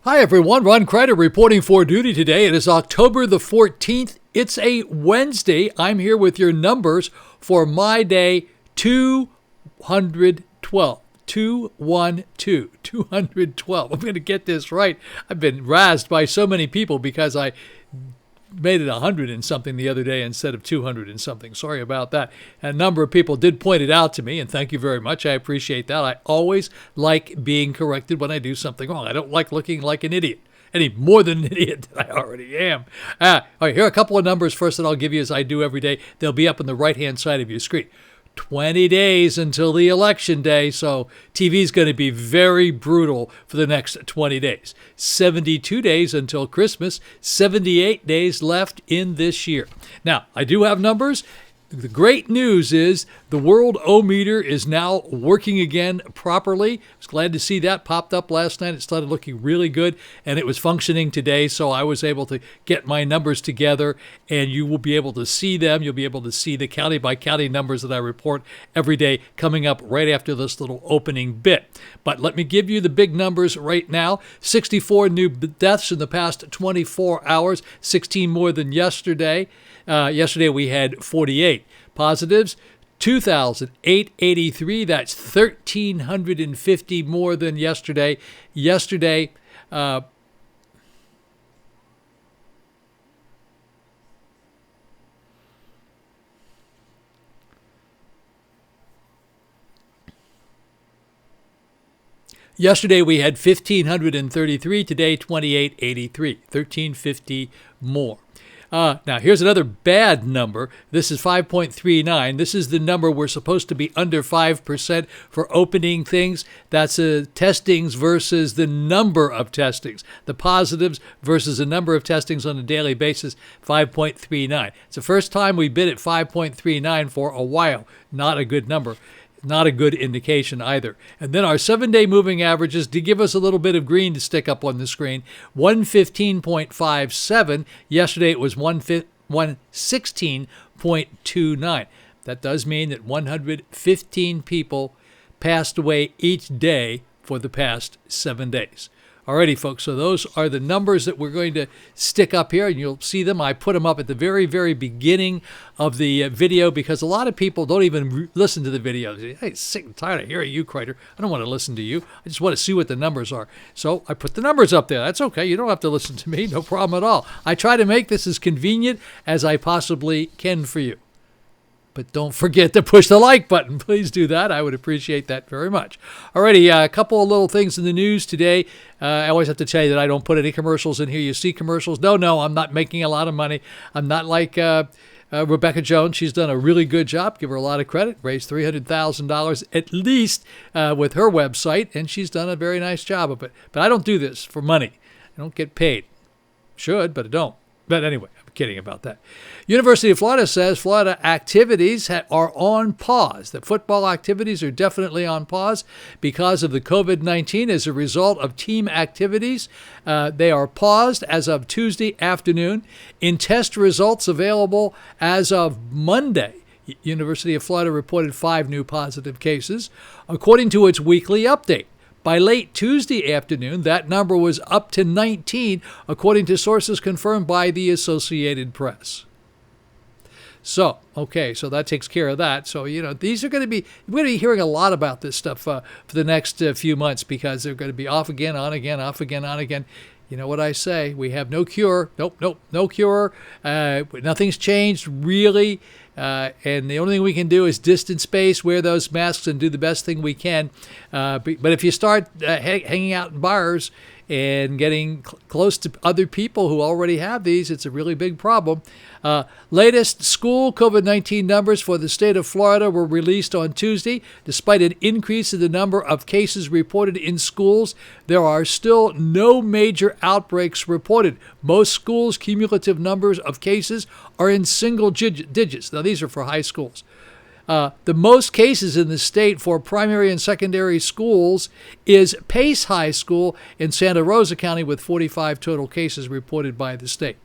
Hi everyone, Ron Crider reporting for duty today. It is October the 14th. It's a Wednesday. I'm here with your numbers for my day 212. 212. I'm going to get this right. I've been razzed by so many people because I made it 100 and something the other day instead of 200 and something. Sorry about that. A number of people did point it out to me, and thank you very much. I appreciate that. I always like being corrected when I do something wrong. I don't like looking like an idiot, any more than an idiot than I already am. All right, here are a couple of numbers first that I'll give you as I do every day. They'll be up on the right-hand side of your screen. 20 days until the election day, so TV is going to be very brutal for the next 20 days. 72 days until Christmas, 78 days left in this year. Now, I do have numbers. The great news is the world O-meter is now working again properly. I was glad to see that popped up last night. It started looking really good, and it was functioning today, so I was able to get my numbers together, and you will be able to see them. You'll be able to see the county-by-county numbers that I report every day coming up right after this little opening bit. But let me give you the big numbers right now. 64 new deaths in the past 24 hours, 16 more than yesterday. Yesterday we had 48. Positives, 2,883. That's 1,350 more than yesterday. Yesterday we had 1,533. Today, 2,883. 1,350 more. Now, here's another bad number. This is 5.39. This is the number we're supposed to be under 5% for opening things. That's testings versus the number of testings. The positives versus the number of testings on a daily basis, 5.39. It's the first time we've been at 5.39 for a while. Not a good number. Not a good indication either. And then our 7-day moving averages to give us a little bit of green to stick up on the screen. 115.57. Yesterday it was 116.29. That does mean that 115 people passed away each day for the past 7 days. Alrighty, folks, so those are the numbers that we're going to stick up here, and you'll see them. I put them up at the very, very beginning of the video because a lot of people don't even listen to the video. They say, hey, sick and tired of hearing you, Crider. I don't want to listen to you. I just want to see what the numbers are. So I put the numbers up there. That's okay. You don't have to listen to me. No problem at all. I try to make this as convenient as I possibly can for you. But don't forget to push the like button. Please do that. I would appreciate that very much. Alrighty, a couple of little things in the news today. I always have to tell you that I don't put any commercials in here. You see commercials? No, I'm not making a lot of money. I'm not like Rebecca Jones. She's done a really good job. Give her a lot of credit. Raised $300,000 at least with her website, and she's done a very nice job of it. But I don't do this for money. I don't get paid. Should, but I don't. But anyway, I'm kidding about that. University of Florida says Florida activities are on pause. The football activities are definitely on pause because of the COVID-19 as a result of team activities. They are paused as of Tuesday afternoon. In test results available as of Monday, University of Florida reported 5 new positive cases, according to its weekly update. By late Tuesday afternoon, that number was up to 19, according to sources confirmed by the Associated Press. So, okay, so that takes care of that. So, these are going to be, we're going to be hearing a lot about this stuff for the next few months because they're going to be off again, on again, off again, on again. You know what I say? We have no cure. Nope, no cure. Nothing's changed, really. And the only thing we can do is distance space, wear those masks, and do the best thing we can. But if you start hanging out in bars and getting close to other people who already have these, it's a really big problem. Latest school COVID-19 numbers for the state of Florida were released on Tuesday. Despite an increase in the number of cases reported in schools, there are still no major outbreaks reported. Most schools' cumulative numbers of cases are in single digits. Now, these are for high schools. The most cases in the state for primary and secondary schools is Pace High School in Santa Rosa County with 45 total cases reported by the state.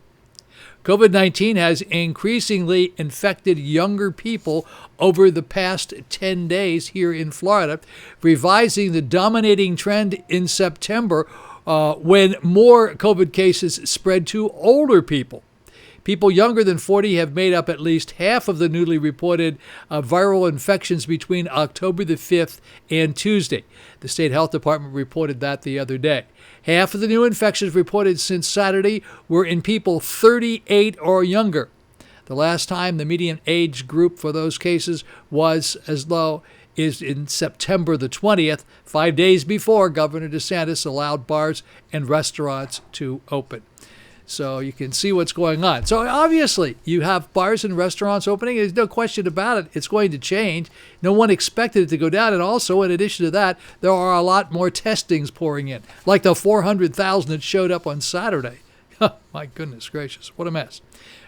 COVID-19 has increasingly infected younger people over the past 10 days here in Florida, revising the dominating trend in September when more COVID cases spread to older people. People younger than 40 have made up at least half of the newly reported viral infections between October the 5th and Tuesday. The state health department reported that the other day. Half of the new infections reported since Saturday were in people 38 or younger. The last time the median age group for those cases was as low as in September the 20th, 5 days before Governor DeSantis allowed bars and restaurants to open. So you can see what's going on. So obviously, you have bars and restaurants opening. There's no question about it. It's going to change. No one expected it to go down. And also, in addition to that, there are a lot more testings pouring in, like the 400,000 that showed up on Saturday. My goodness gracious, what a mess.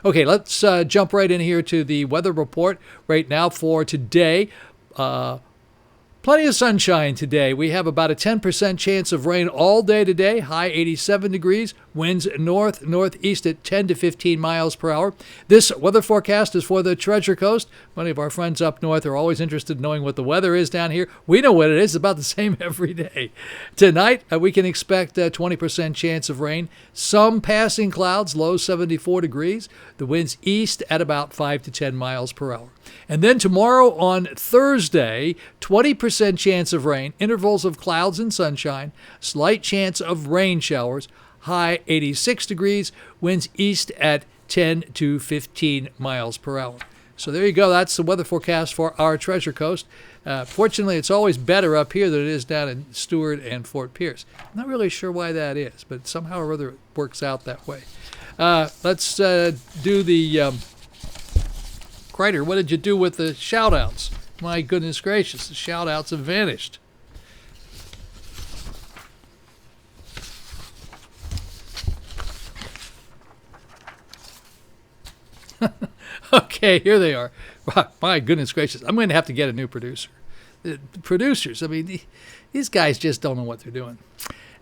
Okay, let's jump right in here to the weather report right now for today. Plenty of sunshine today. We have about a 10% chance of rain all day today, high 87 degrees, winds north-northeast at 10 to 15 miles per hour. This weather forecast is for the Treasure Coast. Many of our friends up north are always interested in knowing what the weather is down here. We know what it is. It's about the same every day. Tonight, we can expect a 20% chance of rain. Some passing clouds, low 74 degrees. The winds east at about 5 to 10 miles per hour. And then tomorrow on Thursday, 20% chance of rain, intervals of clouds and sunshine, slight chance of rain showers, high 86 degrees, winds east at 10 to 15 miles per hour. So there you go. That's the weather forecast for our Treasure Coast. Fortunately, it's always better up here than it is down in Stewart and Fort Pierce. I'm not really sure why that is, but somehow or other it works out that way. Let's do the... Crider, what did you do with the shout-outs? My goodness gracious, the shout-outs have vanished. Okay, here they are. My goodness gracious, I'm going to have to get a new producer. The producers, I mean, these guys just don't know what they're doing.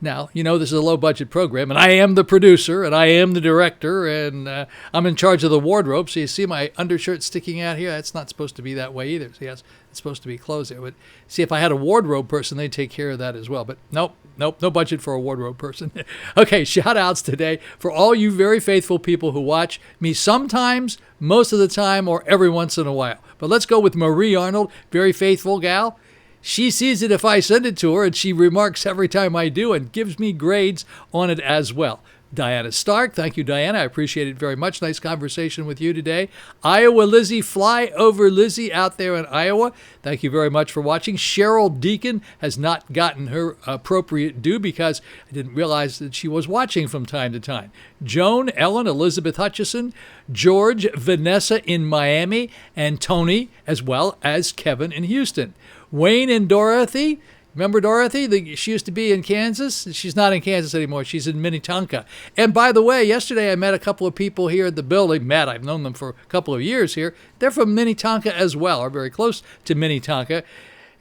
Now, you know this is a low-budget program, and I am the producer, and I am the director, and I'm in charge of the wardrobe. So you see my undershirt sticking out here? That's not supposed to be that way either. See, it's supposed to be closed there. But see, if I had a wardrobe person, they'd take care of that as well. But nope, no budget for a wardrobe person. Okay, shout-outs today for all you very faithful people who watch me sometimes, most of the time, or every once in a while. But let's go with Marie Arnold, very faithful gal. She sees it if I send it to her, and she remarks every time I do and gives me grades on it as well. Diana Stark, thank you, Diana. I appreciate it very much. Nice conversation with you today. Iowa Lizzie, fly over Lizzie out there in Iowa. Thank you very much for watching. Cheryl Deacon has not gotten her appropriate due because I didn't realize that she was watching from time to time. Joan, Ellen, Elizabeth Hutchison, George, Vanessa in Miami, and Tony, as well as Kevin in Houston. Wayne and Dorothy. Remember Dorothy? She used to be in Kansas. She's not in Kansas anymore. She's in Minnetonka. And by the way, yesterday I met a couple of people here at the building. I've known them for a couple of years here. They're from Minnetonka as well, or very close to Minnetonka.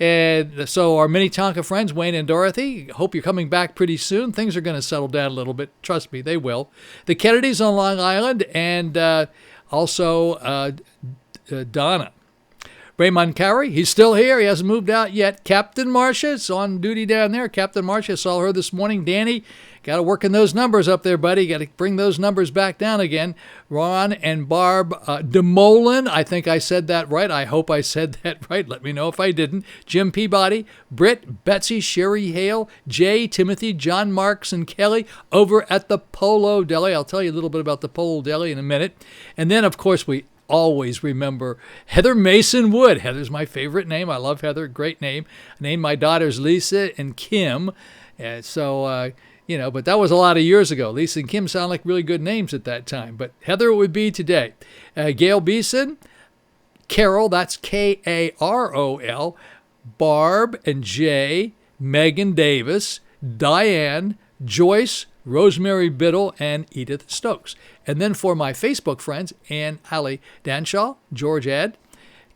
And so our Minnetonka friends, Wayne and Dorothy, hope you're coming back pretty soon. Things are going to settle down a little bit. Trust me, they will. The Kennedys on Long Island, and also Donna. Raymond Carey, he's still here. He hasn't moved out yet. Captain Marcia is on duty down there. Captain Marcia, saw her this morning. Danny, got to work in those numbers up there, buddy. Got to bring those numbers back down again. Ron and Barb DeMolin, I think I said that right. I hope I said that right. Let me know if I didn't. Jim Peabody, Britt, Betsy, Sherry Hale, Jay, Timothy, John Marks, and Kelly over at the Polo Deli. I'll tell you a little bit about the Polo Deli in a minute. And then, of course, we always remember Heather Mason Wood. Heather's my favorite name. I love Heather. Great name. I named my daughters Lisa and Kim. And so, but that was a lot of years ago. Lisa and Kim sound like really good names at that time. But Heather would be today. Gail Beeson, Carol, that's Karol, Barb and Jay, Megan Davis, Diane, Joyce, Rosemary Biddle, and Edith Stokes. And then for my Facebook friends, Ann Hallie Danshaw, George Ed,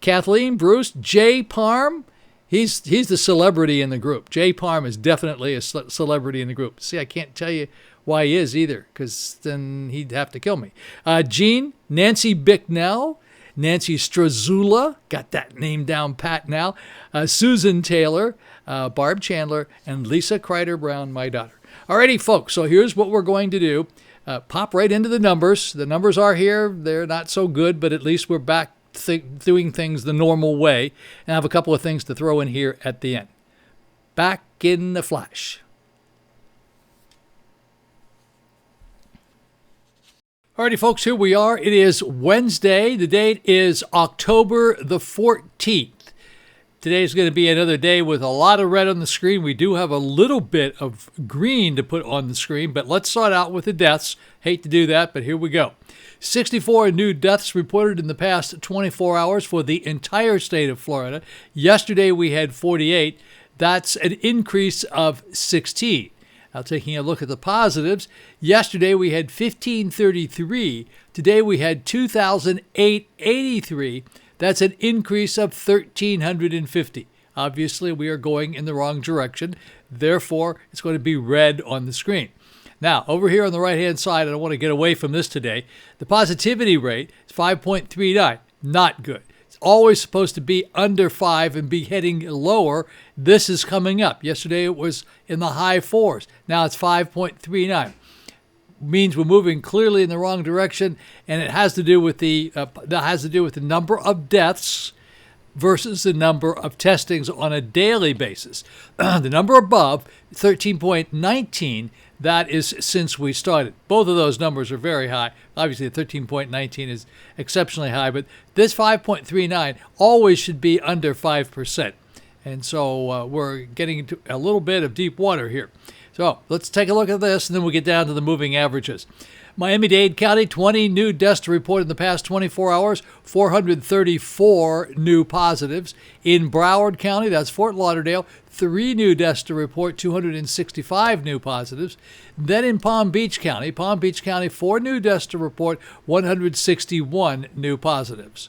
Kathleen Bruce, Jay Parm. He's the celebrity in the group. Jay Parm is definitely a celebrity in the group. See, I can't tell you why he is either, because then he'd have to kill me. Jean, Nancy Bicknell, Nancy Strazula, got that name down pat now, Susan Taylor, Barb Chandler, and Lisa Crider Brown, my daughter. Alrighty, folks, so here's what we're going to do. Pop right into the numbers. The numbers are here. They're not so good, but at least we're back doing things the normal way. And I have a couple of things to throw in here at the end. Back in the flash. Alrighty, folks, here we are. It is Wednesday. The date is October the 14th. Today is going to be another day with a lot of red on the screen. We do have a little bit of green to put on the screen, but let's start out with the deaths. Hate to do that, but here we go. 64 new deaths reported in the past 24 hours for the entire state of Florida. Yesterday we had 48. That's an increase of 16. Now, taking a look at the positives, yesterday we had 1,533. Today we had 2,883. That's an increase of 1,350. Obviously, we are going in the wrong direction. Therefore, it's going to be red on the screen. Now, over here on the right-hand side, I don't want to get away from this today. The positivity rate is 5.39. Not good. Always supposed to be under 5 and be heading lower. This is coming up. Yesterday it was in the high 4s. Now it's 5.39. Means we're moving clearly in the wrong direction, and it has to do with the number of deaths versus the number of testings on a daily basis. The number above 13.19. That is since we started. Both of those numbers are very high. Obviously, the 13.19 is exceptionally high, but this 5.39 always should be under 5%. And so we're getting into a little bit of deep water here. So let's take a look at this, and then we'll get down to the moving averages. Miami-Dade County, 20 new deaths to report in the past 24 hours, 434 new positives. In Broward County, that's Fort Lauderdale, 3 new deaths to report, 265 new positives. Then in Palm Beach County, 4 new deaths to report, 161 new positives.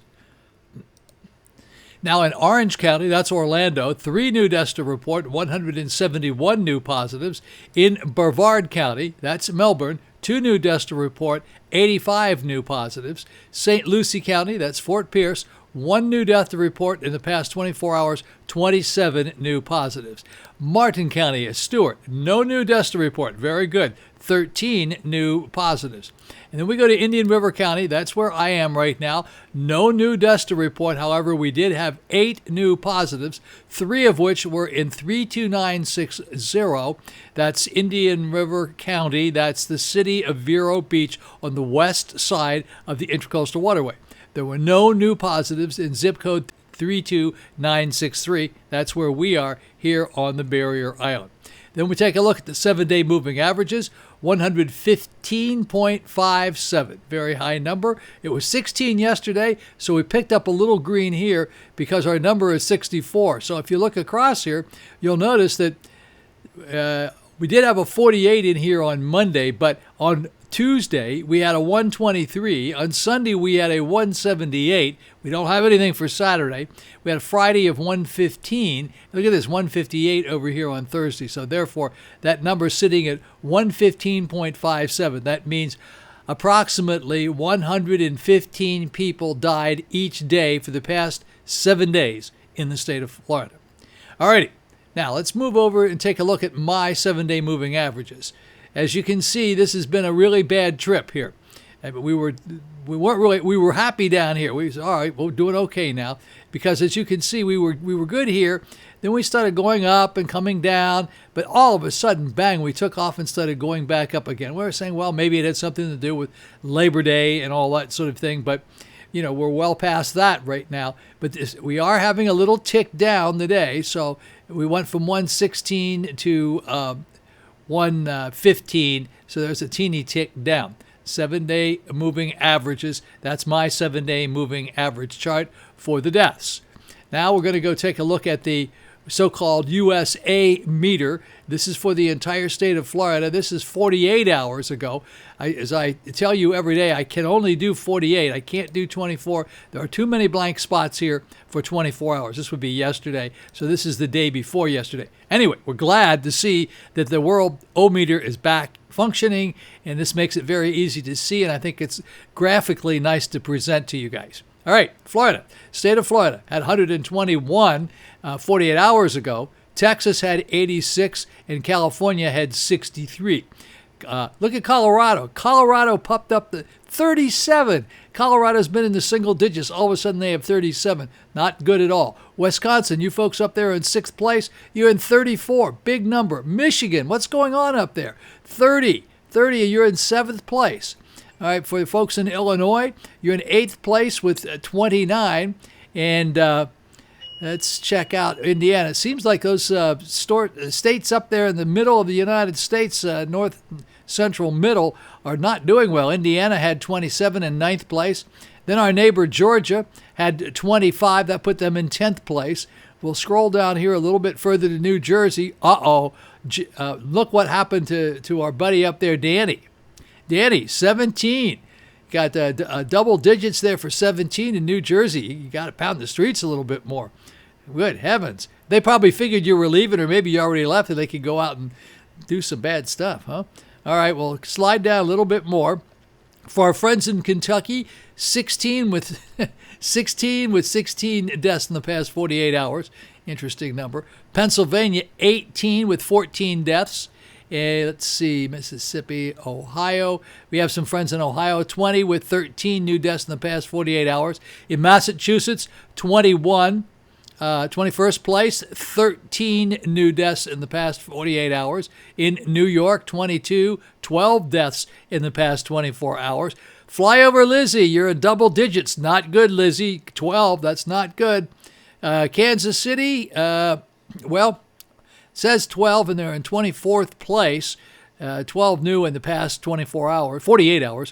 Now in Orange County, that's Orlando, 3 new deaths to report, 171 new positives. In Brevard County, that's Melbourne, 2 new deaths to report, 85 new positives. St. Lucie County, that's Fort Pierce, 1 new death to report in the past 24 hours, 27 new positives. Martin County, Stewart, no new deaths to report. Very good. 13 new positives. And then we go to Indian River County. That's where I am right now. No new deaths to report. However, we did have 8 new positives, 3 of which were in 32960. That's Indian River County. That's the city of Vero Beach on the west side of the Intracoastal Waterway. There were no new positives in zip code 32963. That's where we are here on the Barrier Island. Then we take a look at the 7-day moving averages, 115.57. Very high number. It was 16 yesterday, so we picked up a little green here because our number is 64. So if you look across here, you'll notice that we did have a 48 in here on Monday, but on Tuesday, we had a 123. On Sunday, we had a 178. We don't have anything for Saturday. We had a Friday of 115. Look at this, 158 over here on Thursday. So therefore, that number is sitting at 115.57. That means approximately 115 people died each day for the past 7 days in the state of Florida. All righty. Now, let's move over and take a look at my 7-day moving averages. As you can see, this has been a really bad trip here. We were happy down here. We said, all right, we're doing okay now, because as you can see, we were good here. Then we started going up and coming down, but all of a sudden, bang, we took off and started going back up again. We were saying, well, maybe it had something to do with Labor Day and all that sort of thing, but we're well past that right now. But we are having a little tick down today, so we went from 116 to 115, so there's a teeny tick down. 7-day moving averages. That's my 7-day moving average chart for the deaths. Now we're going to go take a look at the so-called USA meter. This is for the entire state of Florida. This is 48 hours ago. As I tell you every day, I can only do 48. I can't do 24. There are too many blank spots here for 24 hours. This would be yesterday. So this is the day before yesterday. Anyway, we're glad to see that the world O-meter is back functioning, and this makes it very easy to see, and I think it's graphically nice to present to you guys. All right, Florida. State of Florida had 121 48 hours ago. Texas had 86, and California had 63. Look at Colorado. Colorado popped up to 37. Colorado's been in the single digits. All of a sudden, they have 37. Not good at all. Wisconsin, you folks up there in 6th place, you're in 34. Big number. Michigan, what's going on up there? 30. 30, you're in 7th place. All right, for the folks in Illinois, you're in 8th place with 29. And let's check out Indiana. It seems like those states up there in the middle of the United States, north central middle, are not doing well. Indiana had 27 in 9th place. Then our neighbor Georgia had 25. That put them in 10th place. We'll scroll down here a little bit further to New Jersey. Look what happened to our buddy up there, Danny. Danny, 17. Got double digits there for 17 in New Jersey. You got to pound the streets a little bit more. Good heavens. They probably figured you were leaving, or maybe you already left and they could go out and do some bad stuff, huh? All right, well, slide down a little bit more. For our friends in Kentucky, 16 with 16 deaths in the past 48 hours. Interesting number. Pennsylvania, 18 with 14 deaths. Let's see, Mississippi, Ohio. We have some friends in Ohio, 20 with 13 new deaths in the past 48 hours. In Massachusetts, 21. 21st place, 13 new deaths in the past 48 hours. In New York, 22, 12 deaths in the past 24 hours. Flyover Lizzie, you're in double digits. Not good, Lizzie. 12, that's not good. Kansas City, says 12, and they're in 24th place. 12 new in the past 48 hours.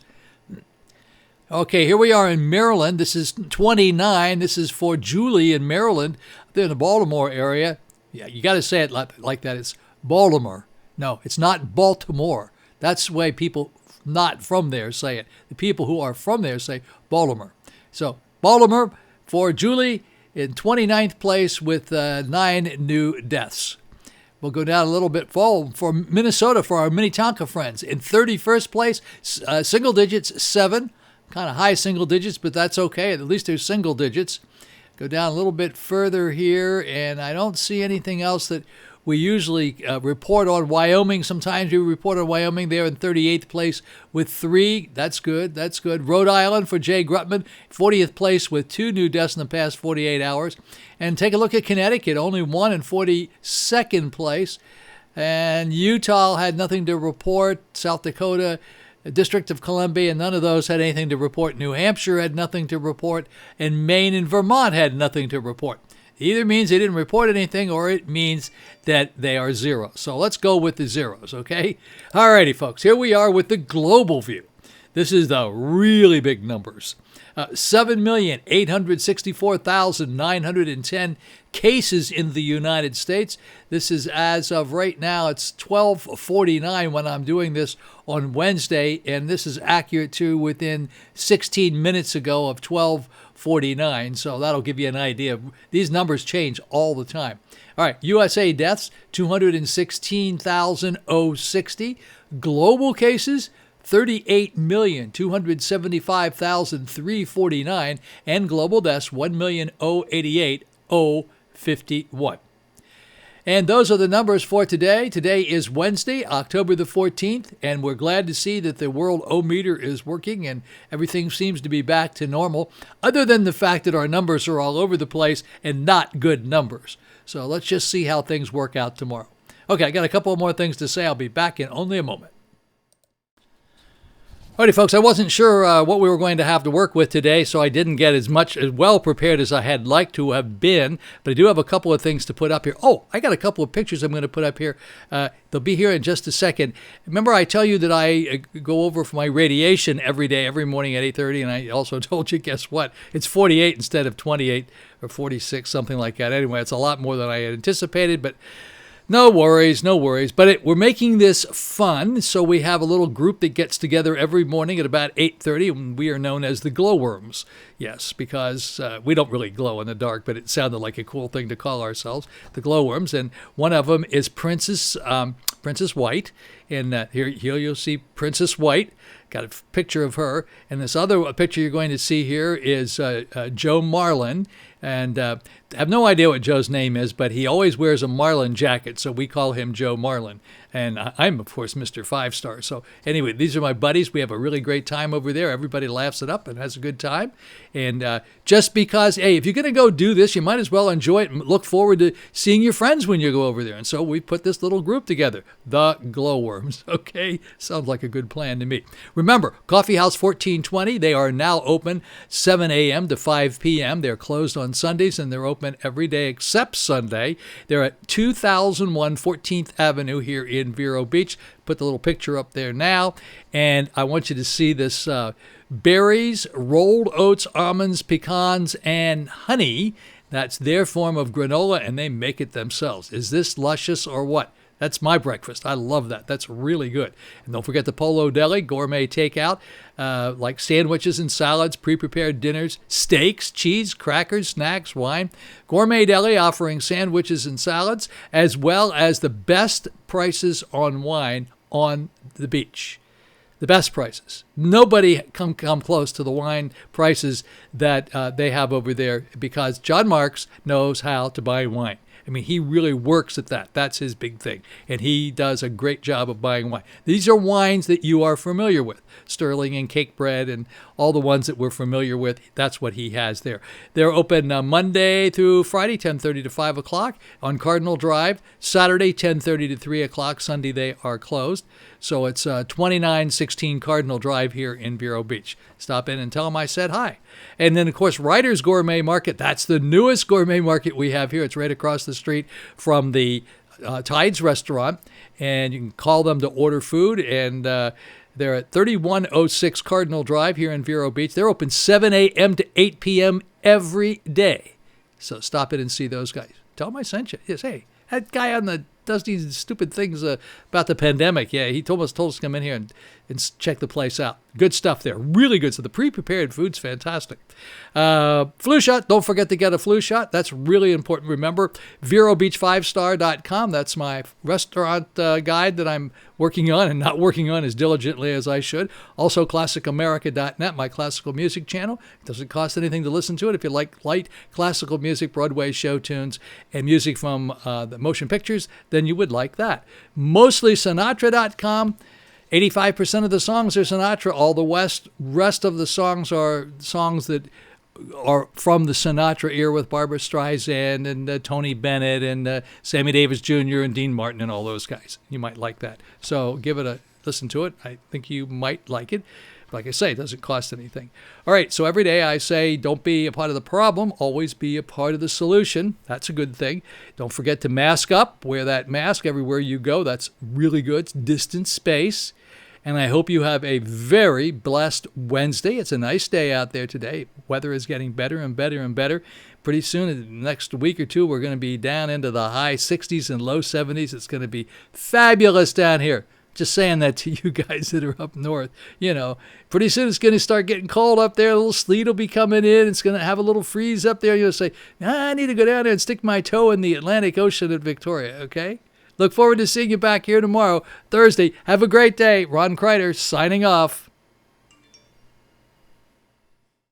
Okay, here we are in Maryland. This is 29. This is for Julie in Maryland. They're in the Baltimore area. Yeah, you got to say it like that. It's Baltimore. No, it's not Baltimore. That's the way people not from there say it. The people who are from there say Baltimore. So Baltimore for Julie in 29th place with 9 new deaths. We'll go down a little bit for Minnesota for our Minnetonka friends. In 31st place, single digits, 7. Kind of high single digits, but that's okay. At least there's single digits. Go down a little bit further here, and I don't see anything else that we usually report on. Wyoming, sometimes we report on Wyoming. They're in 38th place with 3. That's good. That's good. Rhode Island for Jay Grutman, 40th place with 2 new deaths in the past 48 hours. And take a look at Connecticut, only 1 in 42nd place. And Utah had nothing to report. South Dakota, District of Columbia, none of those had anything to report. New Hampshire had nothing to report, and Maine and Vermont had nothing to report. It either means they didn't report anything, or it means that they are zero. So let's go with the zeros, okay? All righty, folks, here we are with the global view. This is the really big numbers. 7,864,910 cases in the United States. This is as of right now. It's 12:49 when I'm doing this on Wednesday, and this is accurate to within 16 minutes ago of 12:49. So that'll give you an idea. These numbers change all the time. All right, USA deaths, 216,060. Global cases, 38,275,349, and global deaths, 1,088,051. And those are the numbers for today. Today is Wednesday, October the 14th, and we're glad to see that the world O-meter is working and everything seems to be back to normal, other than the fact that our numbers are all over the place and not good numbers. So let's just see how things work out tomorrow. Okay, I got a couple more things to say. I'll be back in only a moment. Alrighty, folks, I wasn't sure what we were going to have to work with today, so I didn't get as well prepared as I had liked to have been, but I do have a couple of things to put up here. Oh, I got a couple of pictures I'm going to put up here. They'll be here in just a second. Remember I tell you that I go over for my radiation every day, every morning at 8:30, and I also told you, guess what? It's 48 instead of 28 or 46, something like that. Anyway, it's a lot more than I had anticipated, but no worries, no worries. But we're making this fun, so we have a little group that gets together every morning at about 8:30, and we are known as the Glowworms. Yes, because we don't really glow in the dark, but it sounded like a cool thing to call ourselves, the Glowworms. And one of them is Princess White. And here you'll see Princess White got a picture of her. And this other picture you're going to see here is Joe Marlin. And I have no idea what Joe's name is, but he always wears a Marlin jacket, so we call him Joe Marlin. And I'm, of course, Mr. Five Star. So anyway, these are my buddies. We have a really great time over there. Everybody laughs it up and has a good time. And just because, hey, if you're going to go do this, you might as well enjoy it and look forward to seeing your friends when you go over there. And so we put this little group together, the Glowworms. Okay, sounds like a good plan to me. Remember, Coffee House 1420, they are now open 7 a.m. to 5 p.m. They're closed on Sundays, and they're open every day except Sunday. They're at 2001 14th Avenue here in Vero Beach. Put the little picture up there now. And I want you to see this berries, rolled oats, almonds, pecans, and honey. That's their form of granola, and they make it themselves. Is this luscious or what? That's my breakfast. I love that. That's really good. And don't forget the Polo Deli, gourmet takeout, like sandwiches and salads, pre-prepared dinners, steaks, cheese, crackers, snacks, wine. Gourmet Deli offering sandwiches and salads, as well as the best prices on wine on the beach. The best prices. Nobody come close to the wine prices that they have over there, because John Marks knows how to buy wine. I mean, he really works at that. That's his big thing. And he does a great job of buying wine. These are wines that you are familiar with. Sterling and Cake Bread and all the ones that we're familiar with. That's what he has there. They're open Monday through Friday, 10:30 to 5 o'clock on Cardinal Drive. Saturday, 10:30 to 3 o'clock. Sunday, they are closed. So it's 2916 Cardinal Drive here in Vero Beach. Stop in and tell them I said hi. And then, of course, Ryder's Gourmet Market. That's the newest gourmet market we have here. It's right across the street from the Tides restaurant. And you can call them to order food. And they're at 3106 Cardinal Drive here in Vero Beach. They're open 7 a.m. to 8 p.m. every day. So stop in and see those guys. Tell them I sent you. Yes, hey, that guy on the does these stupid things about the pandemic. Yeah, he told us to come in here and check the place out. Good stuff there. Really good. So the pre-prepared food's fantastic. Flu shot. Don't forget to get a flu shot. That's really important. Remember, VeroBeach5star.com. That's my restaurant guide that I'm working on and not working on as diligently as I should. Also, ClassicAmerica.net, my classical music channel. It doesn't cost anything to listen to it. If you like light classical music, Broadway show tunes, and music from the motion pictures, then you would like that. Mostly Sinatra.com. 85% of the songs are Sinatra. All the rest of the songs are songs that are from the Sinatra era with Barbra Streisand and Tony Bennett and Sammy Davis Jr. and Dean Martin and all those guys. You might like that. So give it a listen to it. I think you might like it. Like I say, it doesn't cost anything. All right, so every day I say don't be a part of the problem, always be a part of the solution. That's a good thing. Don't forget to mask up. Wear that mask everywhere you go. That's really good. It's distance, space. And I hope you have a very blessed Wednesday. It's a nice day out there today. Weather is getting better and better and better. Pretty soon, in the next week or two, we're going to be down into the high 60s and low 70s. It's going to be fabulous down here. Just saying that to you guys that are up north. You know, pretty soon it's going to start getting cold up there. A little sleet will be coming in. It's going to have a little freeze up there. You'll say, I need to go down there and stick my toe in the Atlantic Ocean at Victoria, okay? Look forward to seeing you back here tomorrow, Thursday. Have a great day. Ron Crider signing off.